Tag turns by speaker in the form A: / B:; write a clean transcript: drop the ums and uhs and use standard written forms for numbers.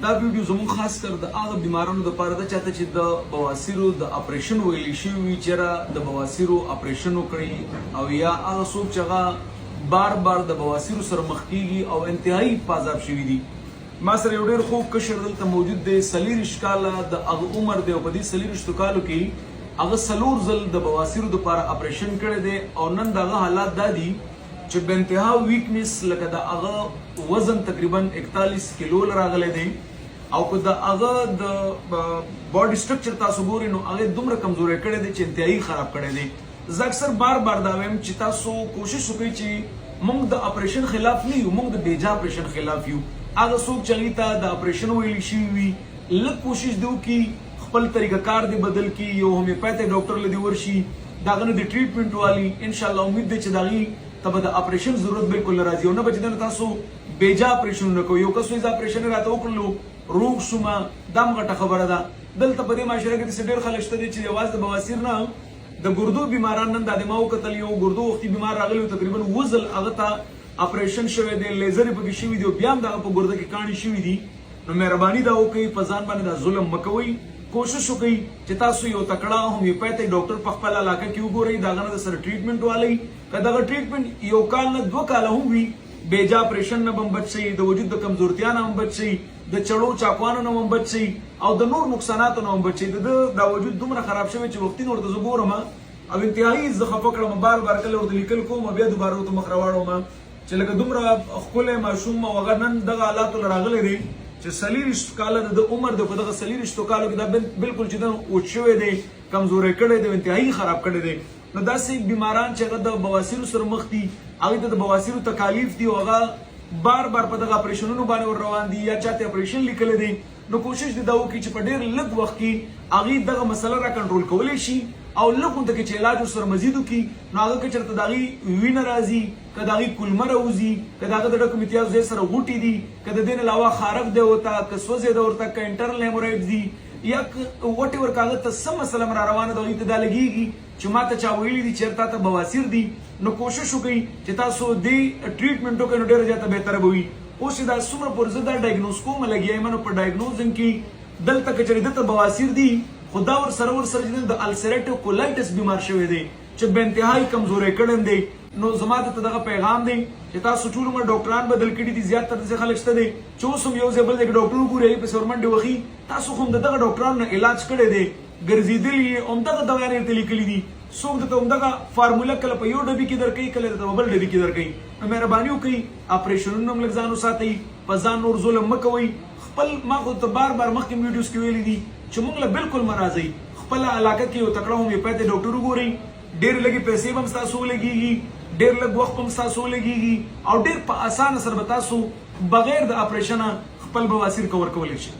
A: دا ویډیو زموږ خاص کر د هغه بیمارانو لپاره ده چاته چې د بواسیرو د اپریشن ویلی شوي وي چېرې د بواسیرو اپریشن وکړي او یا هغه څوک چې هغه بار بار د بواسیرو سره مخ کیږي او انتهایی پازاب شوي دي. ما سره یو ډېر خوږ کشر دلته موجود دی، 40 کاله د هغه عمر دی او په دې 40 کالو کې هغه 4 ځل د بواسیرو لپاره اپریشن کړی دی او نن دغه حالات دا دي چې به انتها ویکنس لکه د هغه وزن تقریبا 41 کیلو راغلی دی او که د هغه د باډي سټرکچر تاسو ګورئ نو هغه دومره کمزوری کړی دی چې انتهایی خراب کړی دی. زه اکثر بار بار دا وایم چې تاسو کوشش وکړئ چې موږ د اپریشن خلاف نه یو، موږ د بیجا اپریشن خلاف یو. هغه څوک چې هغوی ته د اپریشن ویلی شوي وي لږ کوشش دی وکړي خپل طریقه کار دی بدل کړي، یو هومیوپیتھک ډاکټر له دې ورشي، د هغه نه د ټریټمنټ والي انشاءالله امید دی چې د هغې ته به د اپریشن ضرورت بالکل نه راځي او نه به چې دنه تاسو بیجا اپریشنونه کوئ. یو کس وایي زه اپریشن یې راته وکړلو روغ شومه، دا هم غټه خبره ده. دلته په دې معاشره کې داسې ډېر خلک شته دي چې یوازې د بواسیر نه د ګردو بیماران نن دا د ما وکتل یو ګردو وختي بیمار راغلی و تقریبا وزل هغه ته اپریشن شوی دی، لیزر یې پکې شوي دي او بیا هم دغه په ګرده کې کاڼي شوي دي. نو مهرباني دا وکړئ په ځان باندې دا ظلم مه کوئ. کوشش وکړئ چې تاسو یو تکړه هومیوپیتھک ډاکټر په خپل علاقه کې وګورئ، د هغه نه د سره ټریټمنټ والئ. که دغه ټریټمنټ یو کال نه 2 کاله هم وي بیجا اپریشن نه به هم بچ شئ، د وجود د کمزورتیا نه هم بچ شئ، د چړو چاقوانو نه هم بچ شئ او د نور نقصاناتو نه هم بچ شئ. دا وجود دومره خراب شوی چې وختي ورته زه ګورم او انتهایی زه خفه کړم، بار بار کله ورته لیکل کوم بیا دوباره ورته مخ راواړوم چې لکه دومره ښکلی ماشوم او هغه نن دغه حالاتو له راغلی دی چې 40 کاله د عمر د په دغه 40 کالو کې دا بالکل چې دا اوچ شوی دی، کمزوری کړی دی، انتهایی خراب کړی دی. نو داسې بیماران چې هغه د بواسیرو سره مخ دي، هغوی ته د بواسیرو تکالیف دي او هغه بار بار په دغه اپریشنونو باندې ور روان دي یا چاته اپریشن لیکلی دی، نو کوشش دی دا وکړي چې په ډېر لږ وخت کې هغوی دغه مسله را کنټرول کولی شي او لږ غونته کې چې علاج ورسره مزید وکړي نو هغه که چېرته د هغوی وینه راځي، که د هغوی کلمه راوځي، که د هغه د ډکو امتیاز ځای سره غوټې دي، که د دې نه علاوه خارښ دی ورته، که سوځې ده ورته، که انټرنل هیمورایډز دي یا وټ ایور که هغه ته څه مسله را روانه ده هغوی ته دا لګېږي چې ما ته چا ویلي دي چېرته تا ته بواسیر دي، نو کوشش وکړئ چې تاسو دې ټریټمنټ وکړئ نو ډېره زیاته بهتره به وي. اوس چې دا څومره پورې زه دا ډایګنوز کوم لګیا یم نو په ډایګنوزنګ کې دلته که چېرې دته بواسیر دي خو دا ورسره چې د السریټیو کولایټس بیمار شوی دی چې به انتهایی کمزوری کړی دی. نو زما ته دغه پیغام دی چې تاسو ټول عمر ډاکټران بدل کړي دي، زیات تر داسې خلک شته دي چې اوس هم یو ځای بل ځای کې ډاکټر وګوري هغې پسې ورمنډې وهي. تاسو خو هم د دغه ډاکټرانو نه علاج کړی دی، ګرځېدلي یې همدغه دوايانې ورته لیکلي دي، څوک درته همدغه فارموله کله په یو ډبي کې درکوي کله درته په بل ډبي کې درکوي. نو مهرباني وکړئ اپریشنونه هم لږ ځان وساتئ، په ځان نور ظلم مه کوئ. خپل ما خو ته بار بار مخکې ویډیوز کې ویلي دي چې موږ له بالکل مه راځئ، خپله علاقه کې یو تکړه هومیوپیتھک ډاکټر وګورئ، ډېرې لږې پیسې به هم ستاسو ولګېږي، ډېر لږ وخت به هم ستاسو ولګېږي او ډېر په اسانه سره به تاسو بغیر د اپریشنه خپل بواسیر کور کولی شئ.